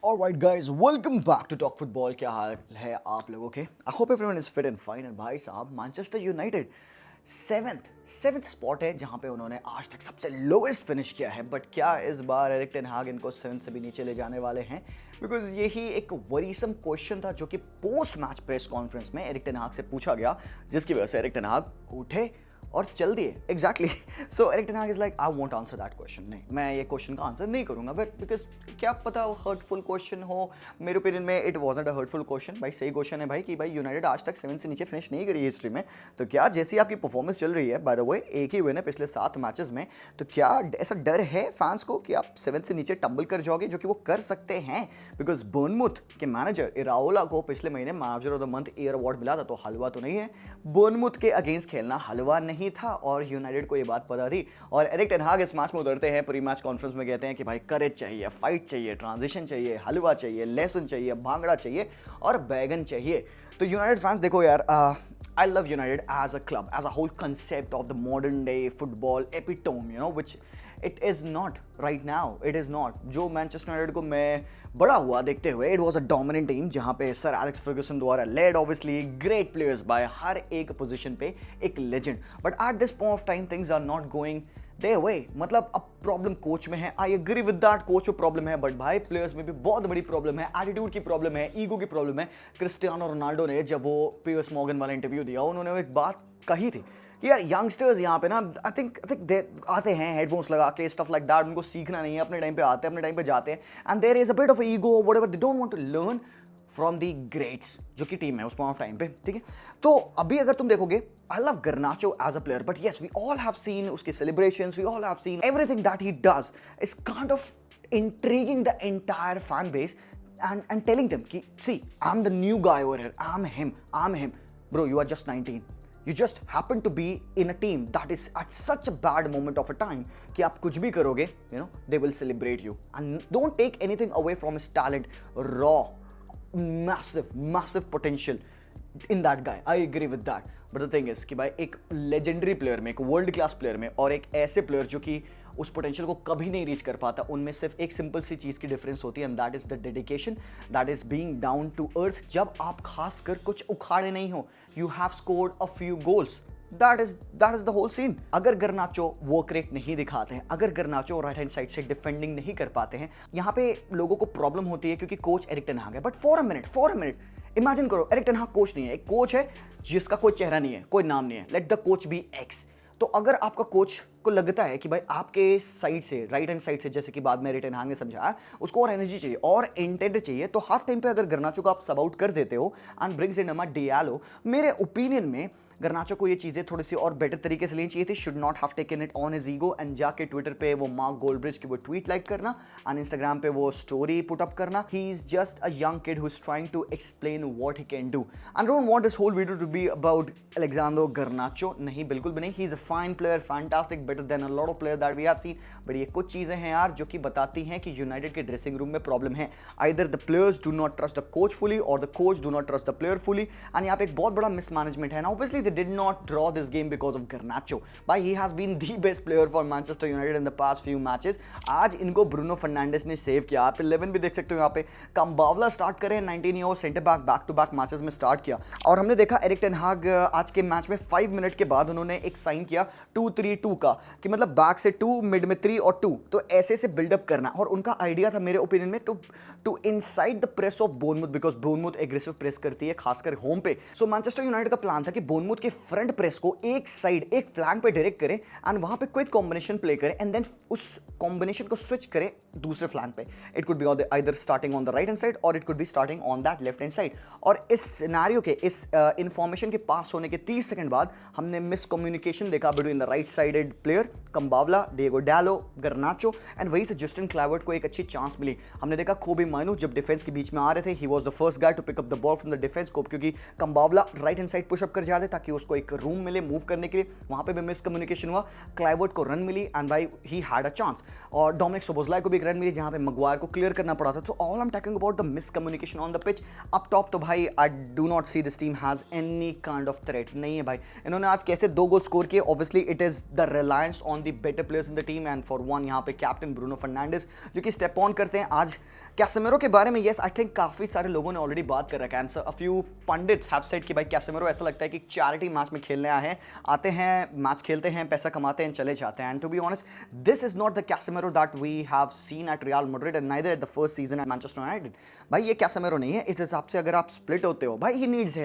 Alright guys, welcome back to Talk Football. क्या हाल है आप लोगों के? I hope everyone is fit and fine. And भाई साहब मैनचेस्टर यूनाइटेड सेवेंथ स्पॉट है जहां पे उन्होंने आज तक सबसे लोएस्ट फिनिश किया है. बट क्या इस बार एरिक टेन हाग इनको 7 से भी नीचे ले जाने वाले हैं? बिकॉज यही एक वरीसम क्वेश्चन था जो कि पोस्ट मैच प्रेस कॉन्फ्रेंस में एरिक टेन हाग से पूछा गया, जिसकी वजह से एरिक टेन हाग उठे और चल दिए. एग्जैक्टली. सो एरिक टेन हाग is like I won't answer that question. नहीं, मैं ये क्वेश्चन का आंसर नहीं करूंगा. बट बिकॉज क्या पता हर्टफुल क्वेश्चन हो. मेरे ओपिनियन में it wasn't a hurtful question. भाई सही क्वेश्चन है भाई कि भाई यूनाइटेड आज तक 7 से नीचे फिनिश नहीं करी हिस्ट्री में. तो क्या जैसी आपकी परफॉर्मेंस चल रही है, बाय द वे एक ही विन है पिछले 7 मैचेस में, तो क्या ऐसा डर है फैंस को कि आप 7 से नीचे टंबल कर जाओगे, जो कि वो कर सकते हैं? बिकॉज बर्नमुथ के मैनेजर इराओला को पिछले महीने manager of the month year award मिला था. तो हलवा तो नहीं है. बर्नमुथ के अगेंस्ट खेलना हलवा नहीं था और यूनाइटेड को ये बात पता थी. और एरिक टेन हाग इस मैच में उतरते हैं, प्री मैच कॉन्फ्रेंस में कहते हैं कि भाई करेज चाहिए, फाइट चाहिए, ट्रांजिशन चाहिए, हलवा चाहिए, लहसुन चाहिए, भांगड़ा चाहिए और बैगन चाहिए. तो यूनाइटेड फैंस देखो यार, I love United as a club, as a whole concept of the modern day football epitome, you know, which it is not right now. It is not. जो मैनचेस्टर यूनाइटेड को मैं बड़ा हुआ देखते हुए, it was a dominant team जहाँ पे sir Alex Ferguson द्वारा led obviously great players by हर एक पोजीशन पे एक legend. But at this point of time things are not going their way. मतलब अब प्रॉब्लम कोच में है. I agree with that, coach में प्रॉब्लम है. बट भाई प्लेयर्स में भी बहुत बड़ी प्रॉब्लम है. एटीट्यूड की प्रॉब्लम है, ईगो की प्रॉब्लम है. क्रिस्टियानो रोनाल्डो ने जब वो पियर्स मॉर्गन वाला इंटरव्यू दिया, उन्होंने एक बात कही थी कि यार यंगस्टर्स यहाँ पे ना आई थिंक दे आते हैं हेडफोन्स लगा के, स्टफ लाइक दैट. उनको सीखना नहीं है, अपने टाइम पे आते हैं, अपने टाइम पे जाते हैं. And there is a bit of ego, whatever, they don't want to learn from the greats जो कि टीम है उस पॉइंट ऑफ टाइम पे. ठीक है, तो अभी अगर तुम देखोगे, I love Garnacho as a player, but yes we all have seen उसके celebrations, we all have seen everything that he does is kind of intriguing the entire fan base and telling them ki, see, I'm the new guy over here, I'm him. Bro, you are just 19. You just happen to be in a team that is at such a bad moment of a time कि आप कुछ भी करोगे, you know, they will celebrate you. And don't take anything away from his talent. Raw, massive potential in that guy. I agree with that. But the thing is कि भाई एक legendary player में, एक वर्ल्ड क्लास प्लेयर में और एक ऐसे player जो कि उस पोटेंशियल को कभी नहीं रीच कर पाता, उनमें सिर्फ एक सिंपल सी चीज़ की डिफरेंस होती है, and that is the dedication, that is being down to earth. जब आप खासकर कुछ उखाड़े नहीं हो, you have scored a few goals. That is the whole scene. अगर गर्नाचो वर्क रेट नहीं दिखाते हैं, अगर गर्नाचो राइट हैंड साइड से डिफेंडिंग नहीं कर पाते हैं, यहाँ पे लोगों को प्रॉब्लम होती है क्योंकि कोच एरिक टेन हाग है. But for a minute imagine करो, एरिक टेन हाग कोच नहीं है, एक कोच है जिसका कोई चेहरा नहीं है, कोई नाम नहीं है. Let the coach be X. तो अगर आपका कोच को लगता है कि भाई आपके साइड से, राइट हैंड साइड से, जैसे कि बाद में एरिक टेन हाग ने समझाया, उसको और एनर्जी चाहिए और इंटेंट चाहिए, तो हाफ टाइम पे अगर गर्नाचो को आप सब आउट कर देते हो एंड ब्रिंग्स इन अमाड डियालो, मेरे ओपिनियन में गर्नाचो को ये चीज़ें थोड़ी सी और बेटर तरीके से लेनी चाहिए थी. Should not have taken it on his ego and जाके ट्विटर पे वो मार्क गोल्डब्रिज की वो ट्वीट लाइक करना एंड इंस्टाग्राम पे वो स्टोरी पुट अप करना. He is just a young kid who is trying to explain what he can do. I don't want this whole video to be about Alexander Garnacho. नहीं, बिल्कुल भी नहीं. He is a fine player, fantastic, better then a lot of player that we have seen. But ये कुछ चीज़ें हैं यार जो कि बताती हैं कि यूनाइटेड के ड्रेसिंग रूम में प्रॉब्लम है. Either the players do not trust the coach fully or the coach do not trust the player fully. And यहाँ पे एक बहुत बड़ा मिसमैनेजमेंट है ना. Obviously they did not draw this game because of Garnacho. But he has been the best player for Manchester United in the past few matches. आज इनको Bruno Fernandes ने सेव किया. आप 11 भी देख सकते हो यहाँ पे. कंबावला स्टार्ट करें 19 year centre back to back matches में स्टार्ट किया. और हमने देखा एरिक टेन हाग आज के मैच में 5 मिनट के बाद उन्होंने एक साइन किया 2-3-2 का, कि मतलब बैक से 2, मिड में 3 और 2, तो ऐसे से बिल्डअप करना. और उनका आइडिया था मेरे ओपिनियन में to inside the press of Bournemouth, because Bournemouth aggressive press करती है खासकर होम पे. सो मैनचेस्टर यूनाइटेड का प्लान था कि बोर्नमुथ के फ्रंट प्रेस को एक साइड, एक फ्लैंक पे डायरेक्ट करें एंड वहां पे क्विक कॉम्बिनेशन प्ले करें एंड देन उस कॉम्बिनेशन को स्विच करें दूसरे फ्लैंक पे. It could be either starting on the right hand side or it could be starting on that left hand side. और इस सिनेरियो के, इस इंफॉर्मेशन के पास होने के 30 सेकंड बाद हमने मिसकम्युनिकेशन देखा between the right sided player Kambwala, Diego Dalot, Garnacho, and वहीं से जस्टिन क्लावर्ट को एक अच्छी चांस मिली. हमने देखा कोबी माइनो जब डिफेंस के बीच में आ रहे थे, he was the first guy to pick up the ball from the defence, क्योंकि Kambwala right hand side push up कर जा रहे, ताकि ताकि उसको एक रूम मिले मूव करने के लिए, वहां पे भी मिसकम्युनिकेशन हुआ। क्लाइवर्ट को रन मिली एंड भाई ही हैड अ चांस, और डोमिनिक सोबोस्लाई को भी एक रन मिली जहां पे मैग्वायर को क्लियर करना पड़ा था। तो all I am talking about the miscommunication on the pitch. Up top तो भाई I do not see this team has any kind of threat, नहीं है भाई। इन्होंने आज कैसे 2 गोल स्कोर किए, obviously it is the reliance on the better players in the team, and for one यहाँ पे कैप्टन ब्रूनो फर्नांडिस जो कि स्टेप ऑन करते हैं। आज कैसेमिरो के बारे में यस आई थिंक काफी सारे लोगों ने ऑलरेडी बात कर रखा है। A few pandits have said कि भाई कैसेमिरो ऐसा लगता है कि चैरिटी मैच में खेलने आए हैं, आते हैं मैच खेलते हैं, पैसा कमाते हैं, चले जाते हैं। And to be honest this is not the Casemiro that we have seen at Real Madrid and neither at the first season at Manchester United. भाई ये कैसेमिरो नहीं है। इस हिसाब से अगर आप स्प्लिट होते हो भाई, he needs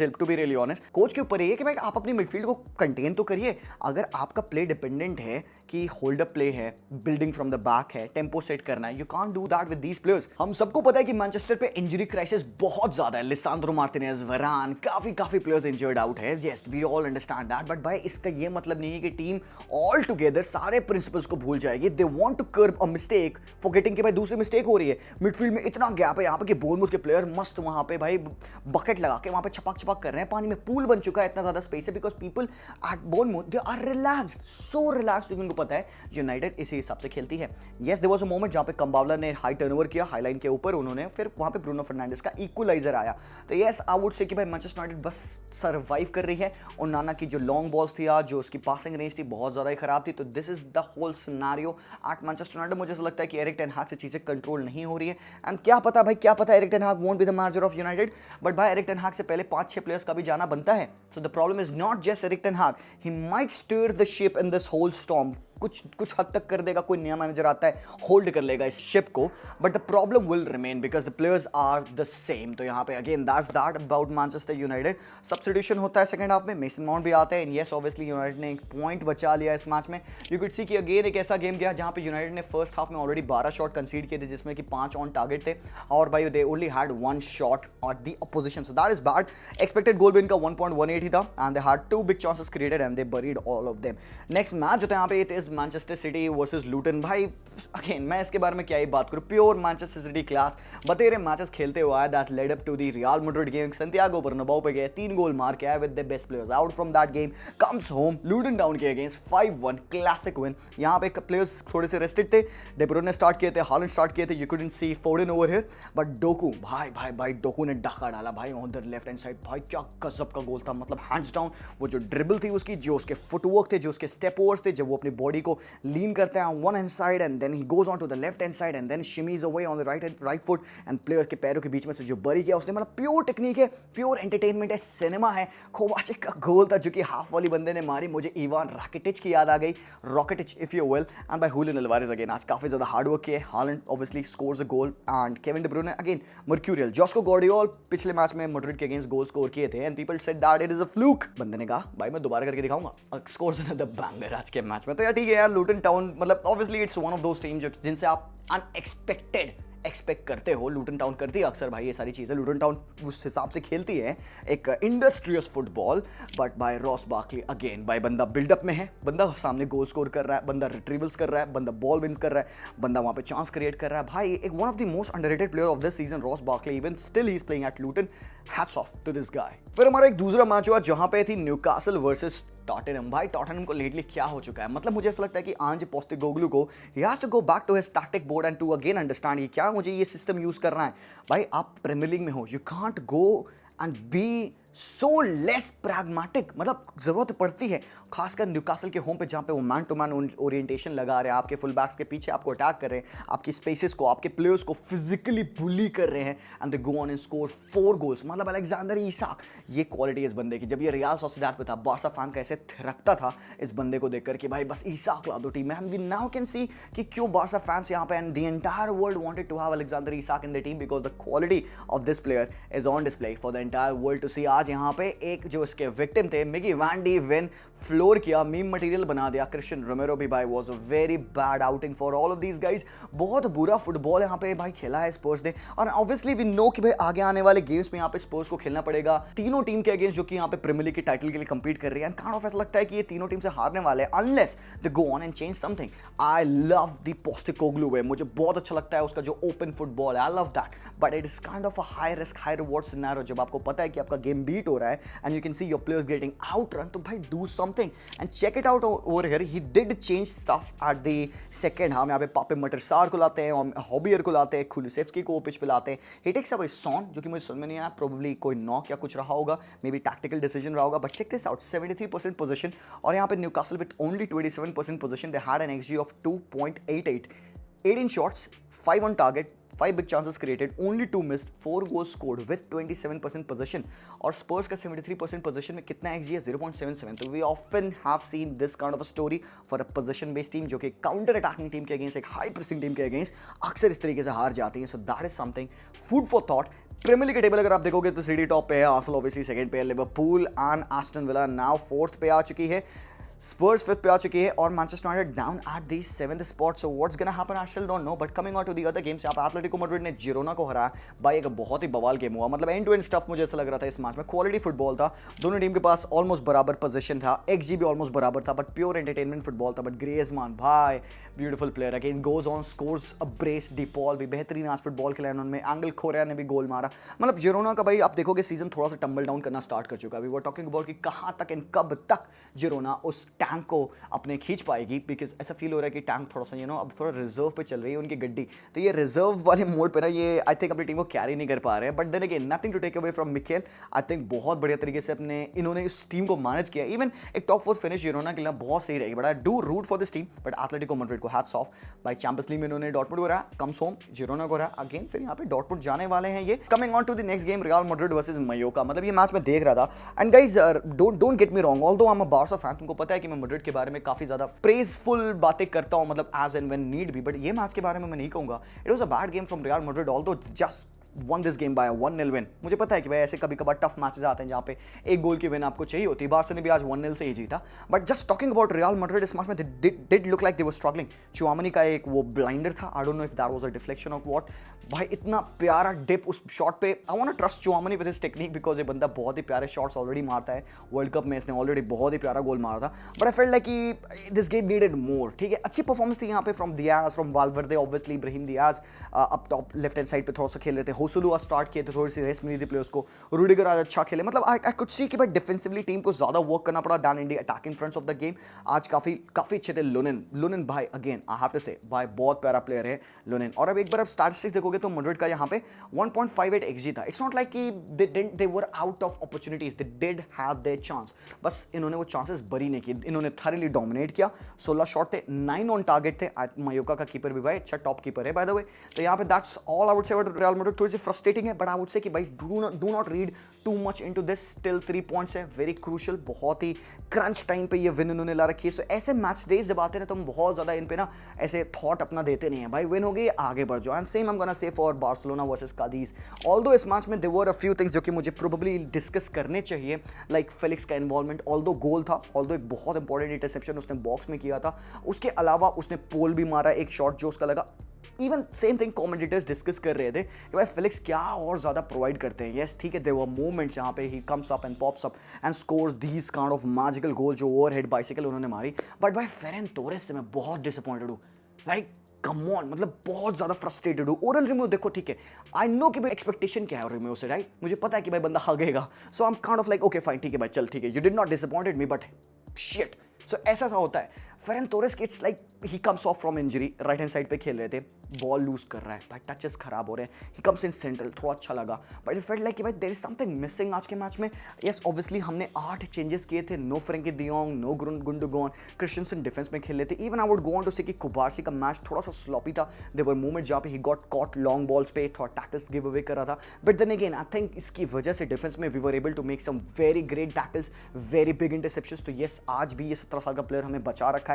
help to be really honest. Coach के ऊपर ये है कि भाई आप अपनी मिडफील्ड को कंटेन तो करिए। अगर आपका प्ले डिपेंडेंट है कि होल्ड अप प्ले है, बिल्डिंग फ्रॉम द बैक है, टेंपो सेट करना है, you can't do that with these players. हम सबको पता है कि मैनचेस्टर पे इंजरी क्राइसिस बहुत ज्यादा है। लिसांड्रो मार्टिनेज, वरान, काफी प्लेयर्स इंजर्ड आउट है। Yes we all understand that, but भाई इसका ये मतलब नहीं है कि टीम ऑल टुगेदर सारे प्रिंसिपल्स को भूल जाएगी। They want to curb a mistake forgetting कि भाई दूसरी मिस्टेक हो रही है। मिडफील्ड में इतना गैप है यहाँ पे कि बोर्नमूथ के प्लेयर मस्त वहां पे भाई बकेट लगा के वहां पे छपक कर रहे हैं, पानी में पूल बन चुका है, इतना ज्यादा स्पेस है because people at Bournemouth they are relaxed, so relaxed, क्योंकि उनको पता है यूनाइटेड इसी हिसाब से खेलती है। Yes there was a moment जहां पे कंबावला ने हाई टर्नओवर किया हाई लाइन के ऊपर, उन्होंने फिर वहां पे ब्रूनो फर्नांडिस का इक्वलाइजर आया। तो यस आई वुड से कि भाई मैनचेस्टर यूनाइटेड बस सर्वाइव कर रही है। और नाना की जो लॉन्ग बॉल्स थी आज, जो उसकी पासिंग रेंज थी बहुत ज्यादा ही खराब थी। तो this is the whole scenario at Manchester United. मुझे ऐसा लगता है कि एरिक टेन हाग से चीजें कंट्रोल नहीं हो रही है। एंड क्या पता एरिक टेन हाग won't be the manager of United, but भाई एरिक टेन हाग से पहले 5-6 प्लेयर्स का भी जाना बनता है। So the problem is not just Erik ten Hag, he might steer the ship in this whole storm. कुछ हद तक कर देगा, कोई नया मैनेजर आता है होल्ड कर लेगा इस शिप को, but the problem will remain because the players are the same. तो यहाँ पे again that's that about Manchester United. Substitution होता है सेकंड हाफ में, मेसन माउंट भी आता है, एंड यस ऑब्वियसली यूनाइटेड ने एक पॉइंट बचा लिया इस मैच में। यू कुड सी कि अगेन एक ऐसा गेम गया जहाँ पे यूनाइटेड ने फर्स्ट हाफ में ऑलरेडी 12 शॉट कंसीड किए थे, जिसमें कि 5 ऑन टारगेट थे, और भाई they only had 1 shot on the opposition. So that is bad. Expected goal भी इनका 1.18 ही था, and they had 2 big chances created and they buried all of them. Next match जो था यहाँ पे it is Manchester City versus Luton. भाई again मैं इसके बारे में क्या ही बात करूं, प्योर मैनचेस्टर सिटी क्लास बतेरे मैचेस खेलते हुए आया that led up to the Real Madrid game. Santiago Bernabeu पे गए, 3 गोल मार के आए with the best players out from that game, comes home Luton Town के अगेंस्ट 5-1 क्लासिक विन। यहां पे प्लेयर्स थोड़े से रेस्टेड थे, डे ब्रुयने ने स्टार्ट किए थे, हॉलैंड स्टार्ट किए थे, you couldn't see फोर्डन over here, but Docu भाई डोकू ने डाका डाला भाई on the left hand side. भाई क्या गजब का गोल था, मतलब हैंड्स डाउन वो जो ड्रिबल थी उसकी, जो उसके फुटवर्क थे, जो उसके स्टेप ओवर्स थे, जब वो अपनी बॉडी को लीन करते हैं one hand side and then he goes on to the left hand side and then shimmies away on the right foot and players के पैरों के बीच में से जो बरी किया उसने, मतलब प्योर टेक्निक है, प्योर एंटरटेनमेंट है, सिनेमा है। कोवाचिक का गोल था जो कि हाफ वाली बंदे ने मारी, मुझे इवान राकिटिच की याद आ गई, रॉकेटिच if you will, and by Julian Alvarez again आज काफी ज्यादा हार्ड वर्क किया। Haaland obviously scores a goal and Kevin De Bruyne again mercurial. Josko Gvardiol पिछले मैच में मैड्रिड के अगेंस्ट गोल स्कोर किए थे and people said that it is a fluke. बंदे ने कहा भाई मैं दोबारा करके दिखाऊंगा, स्कोर्स अनदर बैंगर आज के मैच में। तो यार ठीक है यार, लूटन टाउन मतलब obviously it's one of those team जिनसे आप अनएक्सपेक्टेड एक्सपेक्ट करते हो। लूटन टाउन करती है अक्सर भाई ये सारी चीज़ें, लूटन टाउन उस हिसाब से खेलती है एक industrious football, but by Ross Barkley again. भाई बंदा बिल्डअप में है, बंदा सामने गोल स्कोर कर रहा है, बंदा रिट्रीवल्स कर रहा है, बंदा बॉल विंस कर रहा है, बंदा वहाँ पे चांस क्रिएट कर रहा है। भाई एक one of the most underrated player of this season Ross Barkley, even still he is playing at Luton, hats off to this guy. फिर हमारा एक दूसरा मैच हुआ जहाँ पे थी न्यूकासल वर्सेस टॉटनहम। भाई टॉटनहम को लेटली क्या हो चुका है, मतलब मुझे ऐसा लगता है कि आंज पोस्टेकोग्लू को he has to go back to his tactic board and to again understand कि क्या मुझे ये सिस्टम यूज करना है। भाई आप प्रीमियर लीग में हो, you can't go and be so less pragmatic, मतलब जरूरत पड़ती है खासकर न्यूकासल के होम पे जहां पे वो मैन टू मैन ओरिएंटेशन लगा रहे हैं, आपके फुल बैक्स के पीछे आपको अटैक कर रहे हैं, आपकी स्पेसेस को, आपके प्लेयर्स को फिजिकली बुली कर रहे हैं and they go on and score 4 goals. मतलब अलेक्जेंडर इसाक, ये क्वालिटी इस बंदे की। जब ये रियल सोसिएदाद पे था, बार्सा फैन कैसे थिरकता था इस बंदे को देखकर कि भाई बस इसाक ला दो टीम में। And we now can see कि क्यों बार्सा फैंस यहाँ पे and the entire world wanted to have Alexander Isak in the team because the quality of this player is on display for the entire world to see. आज यहाँ पे एक जो इसके विक्टिम थे Micky van de Ven floor किया, meme material बना दिया। क्रिस्टियन रोमेरो भी भाई was a very bad outing for all of these guys. बहुत बुरा फुटबॉल यहाँ पे भाई खेला है स्पर्स ने, और ऑब्वियसली वी नो कि भाई आगे आने वाले गेम्स में यहाँ पे स्पर्स को खेलना पड़ेगा तीनों टीम के अगेंस्ट जो कि यहाँ पे प्रीमियर लीग के टाइटल के लिए कंपीट कर रही है। काइंड ऑफ ऐसा लगता है कि ये तीनों टीम से हारने वाले हैं unless they go on and change something. I love the Postecoglou way, मुझे बहुत अच्छा लगता है उसका जो ओपन फुटबॉल है, I love that, but it is kind of a high risk high reward scenario जब आप आपको पता है कि आपका गेम बीट हो रहा है and you can see your players getting out run, तो भाई do something and check it out over here. He did change stuff at the second half. यहाँ पे पापे मटरसार को लाते हैं, हॉबियर को लाते हैं, कुलुसेव्स्की को पिच पे लाते हैं। ही टेक्स अ सॉन, जो कि मुझे समझ में नहीं आया, प्रोबेबली कोई नॉक या कुछ रहा होगा, मे बी टैक्टिकल डिसीजन रहा होगा, but check this out, 73% position. और यहाँ पे Newcastle with only 27% position, they had an XG of 2.88, 18 shots, 5 on target, 5 big chances created, only 2 missed, 4 goals scored with 27% possession. और Spurs का 73% possession में कितना XG है? 0.77. तो we often have seen this kind of a story for a possession based team जो कि counter attacking team के against, एक हाई प्रेसिंग टीम के अगेंस्ट अक्सर इस तरीके से हार जाती है। So that is something food for thought. Premier league के टेबल अगर आप देखोगे तो सिटी टॉप पे है, आर्सेनल ऑब्वियसली सेकंड पे है, Liverpool and Aston villa now fourth पे आ चुकी है, स्पर्स फिफ्थ पे आ चुकी है और Manchester United down at the 7th spot. So what's gonna happen I still don't know, but coming on to the other games, यहाँ पे एटलेटिको मैड्रिड ने जिरोना को हराया। भाई एक बहुत ही बवाल गेम हुआ, मतलब एंड टू एंड स्टफ मुझे ऐसा लग रहा था इस मैच में, क्वालिटी फुटबॉल था, दोनों टीम के पास ऑलमोस्ट बराबर पोजीशन था, XG भी ऑलमोस्ट बराबर था, बट प्योर एंटरटेनमेंट फुटबॉल था। बट ग्रिezmann भाई beautiful player again goes on, scores a brace, De Paul भी बेहतरीन आज फुटबॉल खेला उन्होंने, एंगल खोरिया ने भी गोल मारा। मतलब जिरोना का भाई आप देखोगे सीजन थोड़ा सा टम्बल डाउन करना स्टार्ट कर चुका है। वी वर टॉकिंग अबाउट कि कहाँ तक एंड कब तक जिरोना उस टैंक को अपने खींच पाएगी, बिकॉज ऐसा फील हो रहा है कि टैंक थोड़ा सा अब थोड़ा रिजर्व पे चल रही है उनकी गड्डी, तो ये रिजर्व वाले मोड पे ना ये आई थिंक अपनी टीम को कैरी नहीं कर पा रहे हैं। But then again nothing to take away from Mikel, I think बहुत बढ़िया तरीके से इन्होंने इस टीम को मैनेज किया। इवन एक टॉप 4 फिनिश जिरोना के लिए बहुत सही रहेगी, but I do root for this team. But Atletico Madrid को हैट्स ऑफ भाई, चैंपियंस लीग में इन्होंने डॉर्टमुंड को रहा, कम्स होम, जिरोना को रहा अगेन, फिर यहाँ पे डॉर्टमुंड जाने वाले हैं ये। Coming on to the next game, Real Madrid versus Mallorca, मतलब ये मैच मैं देख रहा था and guys don't get me wrong, although I am a Barca fan, तुमको पता है कि मैं मैड्रिड के बारे में काफी ज्यादा प्रेजफुल बातें करता हूं, मतलब एज एंड व्हेन नीड भी, बट ये मैच के बारे में मैं नहीं कहूंगा। It was a bad game from real Madrid, although just won this game by a 1-0 win। मुझे पता है कि भाई ऐसे कभी कभार टफ मैचेस आते हैं जहाँ पे एक गोल की विन आपको चाहिए होती है, बार्सा ने भी आज 1-0 से ही जीता। But just talking about Real Madrid, इस मैच में did look like they were struggling. Tchouameni का एक वो ब्लाइंडर था, I don't know if that was a deflection of what, भाई इतना प्यारा डिप उस शॉट पे। I want to trust Tchouameni with his technique, because ये बंदा बहुत ही प्यारे शॉट्स ऑलरेडी मारता है, वर्ल्ड कप में इसने ऑलरेडी बहुत ही प्यारा गोल मारा था। बट आई फेल्ट लाइक कि दिस गेम नीडेड मोर। ठीक है, अच्छी परफॉर्मेंस थी यहाँ पे from Diaz, from Valverde, obviously Ibrahim Diaz up top left hand side पे थोड़ा सा खेल रहे थे, होसुलू स्टार्ट किए थे, थोड़ी सी रेस्ट मिली थी प्लेयर्स को, रूडिगर आज अच्छा खेले, मतलब आई कुड सी कि भाई डिफेंसिवली टीम को ज्यादा वर्क करना पड़ा than India attacking fronts of the game. आज काफी अच्छे थे लुनिन भाई, अगेन आई हैव टू से भाई बहुत प्यारा प्लेयर है लुनिन। और अब एक बार आप स्टैटिस्टिक्स देखोगे तो मैड्रिड का यहाँ पे 1.58 XG था। इट्स नॉट लाइक कि they were out of opportunities, they did have their chance, बस इन्होंने वो चांसेस बरी नहीं की, इन्होंने थॉरली डोमिनेट किया। 16 शॉट थे, 9 ऑन टारगेट थे। मायोर्का का कीपर भी भाई अच्छा टॉप कीपर है बाय द वे। तो यहाँ पे that's all I would say about Real Madrid. थोड़ी सी फ्रस्ट्रेटिंग है, बट आई वुड से कि भाई do not read too much into this, still 3 points है, वेरी क्रूशियल, बहुत ही क्रंच टाइम पे ये विन इन्होंने ला रखी है। सो ऐसे मैच डेज जब आते हैं तो हम बहुत ज्यादा इन पे ना ऐसे थॉट अपना देते नहीं है, भाई विन हो गई आगे बढ़ जाओ। And same I am gonna say for Barcelona versus Cadiz, although इस मैच में there were a few things जो कि मुझे प्रोबेबली डिस्कस करने चाहिए, लाइक फेलिक्स का इन्वॉल्वमेंट, ऑल्दो गोल था, ऑल्दो एक बहुत इंपॉर्टेंट इंटरसेप्शन उसने बॉक्स में किया था, उसके अलावा उसने पोल भी मारा, एक शॉट जो उसका लगा। Even same thing commentators discuss कर रहे थे कि भाई फेलिक्स क्या और ज्यादा प्रोवाइड करते हैं। यस ठीक है, देयर वर मोमेंट्स जहां पे he comes up and pops up and scores these kind of magical goal, जो ओवरहेड बाइसिकल उन्होंने मारी। बट भाई फेरन टोरेस से मैं बहुत डिसअपॉइंटेड हूं, लाइक कम ऑन, मतलब बहुत ज्यादा फ्रस्ट्रेटेड हूं। ओरल रिम्यू देखो ठीक है, आई नो कि भाई एक्सपेक्टेशन क्या है रिम्यू से, राइट, मुझे पता है कि भाई बंदा हगेगा, so I am kind of like okay fine ठीक है भाई चल ठीक है, you did not disappointed me but shit. So ऐसा होता है। फेरन टोरेस की it's like he comes off from injury, right hand side पे खेल रहे थे, बॉल लूज कर रहा है भाई, टचेस खराब हो रहे हैं, ही कम्स इन सेंट्रल, थोड़ा अच्छा लगा, बट इट फेल्ट लाइक कि भाई देयर इज समथिंग मिसिंग आज के मैच में। यस ऑब्वियसली हमने 8 चेंजेस किए थे, no Frenkie de Jong, no Gundogan, Christensen defence में खेल रहे थे। Even I would go on to say कि कुबारसी का मैच थोड़ा सा स्लॉपी था, देयर वर मोमेंट जहाँ पे he got caught long balls पे, थोड़ा टैकल्स गिव अवे कर रहा था। But then again I think इसकी वजह से डिफेंस में we were able to make some very great tackles, very big interceptions. तो यस आज भी ये 17 साल का प्लेयर हमें बचा रखा है।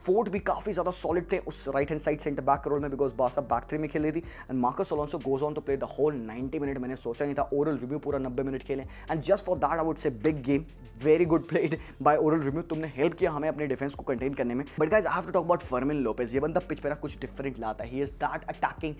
फोर्ट भी काफी ज्यादा सॉलिड थे उस right hand side centre back role में, बिकॉज बार्सा बैक 3 में खेल रही थी and Marcos Alonso goes on to play the whole 90 minute. मैंने सोचा नहीं था ओरल रिव्यू पूरा 90 मिनट खेले and just for that I would say big game, very good played by oral review. तुमने हेल्प किया हमें अपने डिफेंस को कंटेन करने में। But guys I have to talk about Fermin Lopez, ये बंदा पिच पे ना कुछ डिफरेंट लाता है, he is that attacking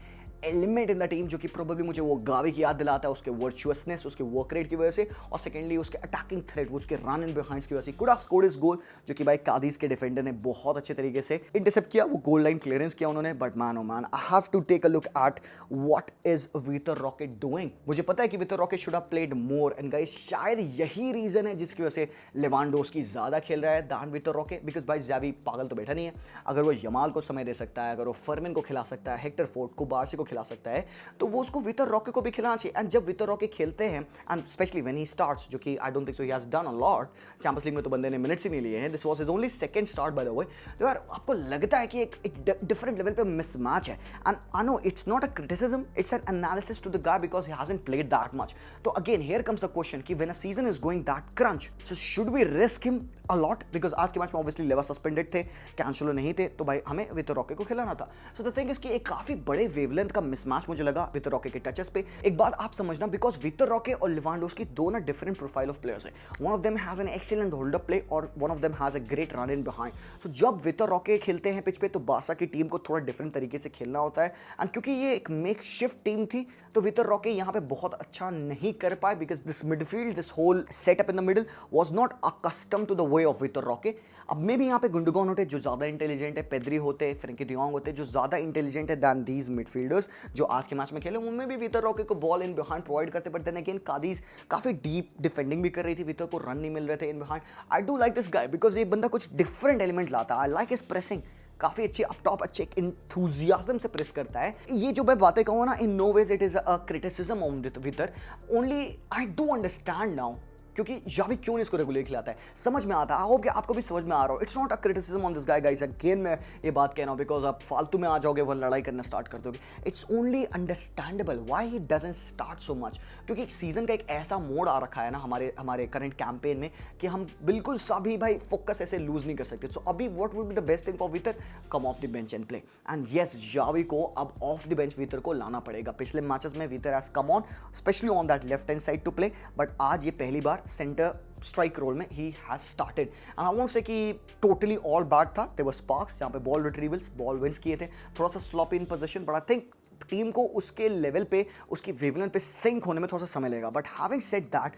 element in the team जो कि प्रोबेबली मुझे वो गावी की याद दिलाता है, उसके वर्चुअसनेस, उसके वर्क रेट की वजह से, और सेकेंडली उसके अटैकिंग थ्रेट, उसके रन इन बिहाइंड्स की वजह से could have scored his goal, जो कि भाई कादिस के डिफेंडर ने बहुत अच्छे तरीके से इंटरसेप्ट किया, वो गोल लाइन क्लियरेंस किया उन्होंने। But man oh man, I have to take a look at what is Vitor Roque doing. मुझे पता है कि Vitor Roque should have played more, and guys शायद यही रीजन है जिसकी वजह से लेवांडोव्स्की ज्यादा खेल रहा है दैन विक्टर रॉकेट, बिकॉज भाई ज़ावी पागल तो बैठा नहीं है। अगर वो यमाल को समय दे सकता है, अगर वो फर्मिन को खिला सकता है, हेक्टर फोर्ड को, बार्सी को खिला सकता है, तो वो उसको विक्टर रॉकेट को भी खिलाना चाहिए। एंड जब विक्टर रॉकेट खेलते हैं, and specially when he starts, जो कि I don't think so he has done a lot, champions league में तो बंदे ने मिनट्स ही नहीं लिए हैं, this was his only second start by the way, तो यार आपको लगता है कि एक डिफरेंट लेवल पे मिसमैच है। And I know it's not a criticism, it's an analysis to the guy because he hasn't played that much. तो again here comes the question कि when a season is going that crunch, so should we risk him a lot, because आज के match में obviously लेवा suspended थे, Cancelo नहीं थे, तो भाई हमें विक्टर रॉकेट को खिलाना था। सो द थिंग इज कि एक काफी बड़े वेवलेंथ का मिसमैच मुझे लगा विक्टर रॉकेट के टचेस पे। एक बात आप समझना, बिकॉज विक्टर रॉकेट और लेवांडोव्स्की दो ना डिफरेंट प्रोफाइल ऑफ प्लेयर्स है। One of them has an excellent hold up play और one of them has a great run in behind. So जब विक्टर रॉकेट खेलते हैं पिच पे, तो बारसा की टीम को थोड़ा डिफरेंट तरीके से खेलना होता है। एंड क्योंकि ये एक मेक शिफ्ट टीम थी, तो विक्टर रॉकेट यहाँ पे बहुत अच्छा नहीं कर पाए, because this midfield, this whole setup in the middle was not accustomed to the way of Vitor Roque. अब मे भी यहाँ पे गुंडोगन होते जो ज़्यादा इंटेलिजेंट है, पेद्री होते, फ्रैंकी डियोंग होते जो ज़्यादा इंटेलिजेंट है दैन दीज मिडफील्डर्स जो आज के मैच में खेले, उनमें भी विक्टर रॉकेट को बॉल इन बिहाइंड प्रोवाइड करते, बट देन अगेन कादिस काफ़ी डीप डिफेंडिंग भी कर रही थी, विक्टर को रन नहीं मिल रहे थे in behind. I do like this guy because ये बंदा कुछ डिफरेंट एलिमेंट लाता है। आई लाइक हिज प्रेसिंग, काफी अच्छी अप टॉप अच्छे इंथुजियाज्म से प्रेस करता है। ये जो मैं बातें कहूँ ना, in no ways it is a criticism on Vitor, only I do understand now क्योंकि जावी क्यों इसको रेगुलर खिलाता है, समझ में आता है। आई होप कि आपको भी समझ में आ रहा हो। It's not a criticism on this guy guys, again मैं ये बात कह रहा हूँ बिकॉज आप फालतू में आ जाओगे, वो लड़ाई करना स्टार्ट कर दोगे। It's only understandable why he doesn't start so much, क्योंकि एक सीजन का एक ऐसा मोड आ रखा है ना हमारे करंट कैंपेन में कि हम बिल्कुल सभी भाई फोकस ऐसे लूज नहीं कर सकते। सो अभी what would be the best thing for Vitor, come off the bench and play. And yes, Xavi को अब ऑफ द बेंच विक्टर को लाना पड़ेगा। पिछले मैचेस में Vitor has come on specially on that left hand side to play, but आज ये पहली बार सेंटर स्ट्राइक रोल में he has started. And I won't say कि टोटली ऑल बैड था, देयर वर स्पार्क्स जहां पे बॉल रिट्रीवल्स, बॉल विंस किए थे, थोड़ा सा sloppy in position, but I think team को उसके लेवल पे, उसकी वेवलेंथ पे सिंक होने में थोड़ा सा समय लगेगा। बट हैविंग सेड दैट,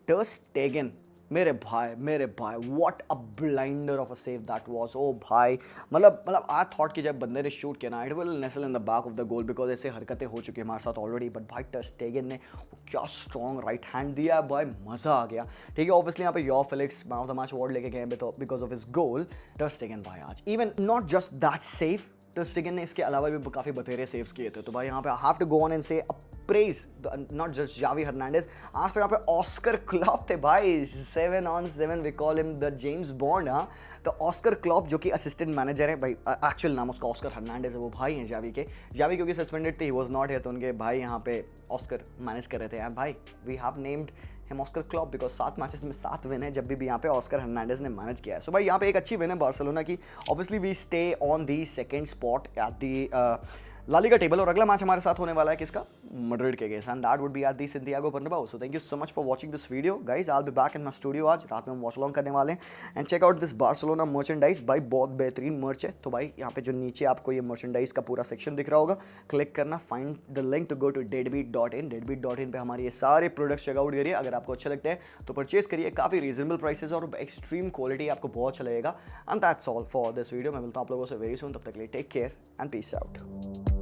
टर स्टेगन मेरे भाई what a blinder of a save that was. ओ भाई, मतलब आई थॉट कि जब बंदे ने शूट किया ना, it will nasal in the back of the goal, because ऐसे हरकतें हो चुकी है हमारे साथ ऑलरेडी। बट भाई टर स्टेगन ने क्या स्ट्रॉन्ग राइट हैंड दिया है भाई, मजा आ गया। ठीक है, ऑब्वियसली यहाँ पे यो Felix man of the match award लेके गए हैं बिकॉज ऑफ हिज गोल। टर स्टेगन भाई आज even not just that safe, टर स्टेगन ने इसके अलावा भी काफ़ी बतेरे सेव्स किए थे। तो भाई यहाँ पे I have to go on and say praise not just Xavi Hernandez, आज तो यहाँ पे ऑस्कर क्लॉप थे भाई, 7 on 7 we call him the James Bond. हाँ, तो ऑस्कर क्लॉप जो कि असिस्टेंट मैनेजर है भाई, एक्चुअल नाम उसका ऑस्कर हर्नांडेज है, वो भाई हैं जावी के। जावी क्योंकि सस्पेंडेड थे, ही वाज नॉट हियर, तो उनके भाई यहाँ पे ऑस्कर मैनेज कर रहे थे। एंड भाई we have named him Oscar Klopp because 7 matches में 7 विन है जब भी यहाँ पे ऑस्कर हर्नांडेज ने मैनेज किया है। सो भाई यहाँ पे एक अच्छी विन है बार्सिलोना की। Obviously we stay on the second spot at the La Liga table, और अगला मैच हमारे साथ होने वाला है किसका, मैड्रिड के against, and that would be at the Santiago Bernabeu. So thank you so much for watching this video guys. I will be back in my studio, आज रात में हम वॉच अलोंग करने वाले हैं। And check out this Barcelona merchandise भाई, बहुत बेहतरीन मर्च है। तो भाई यहाँ पे जो नीचे आपको ये मर्चेंडाइज का पूरा सेक्शन दिख रहा होगा, क्लिक करना, find the link to go to deadbeat.in। deadbeat.in पे हमारे ये सारे प्रोडक्ट्स चेकआउट करिए। अगर आपको अच्छे लगते हैं तो परचेज करिए, काफ़ी रीजनेबल प्राइसेस और एक्सट्रीम क्वालिटी, आपको बहुत अच्छा लगेगा। And that's all for this video. मैं मिलता हूँ आप लोगों से वेरी सून, तब तक के लिए take care and peace out.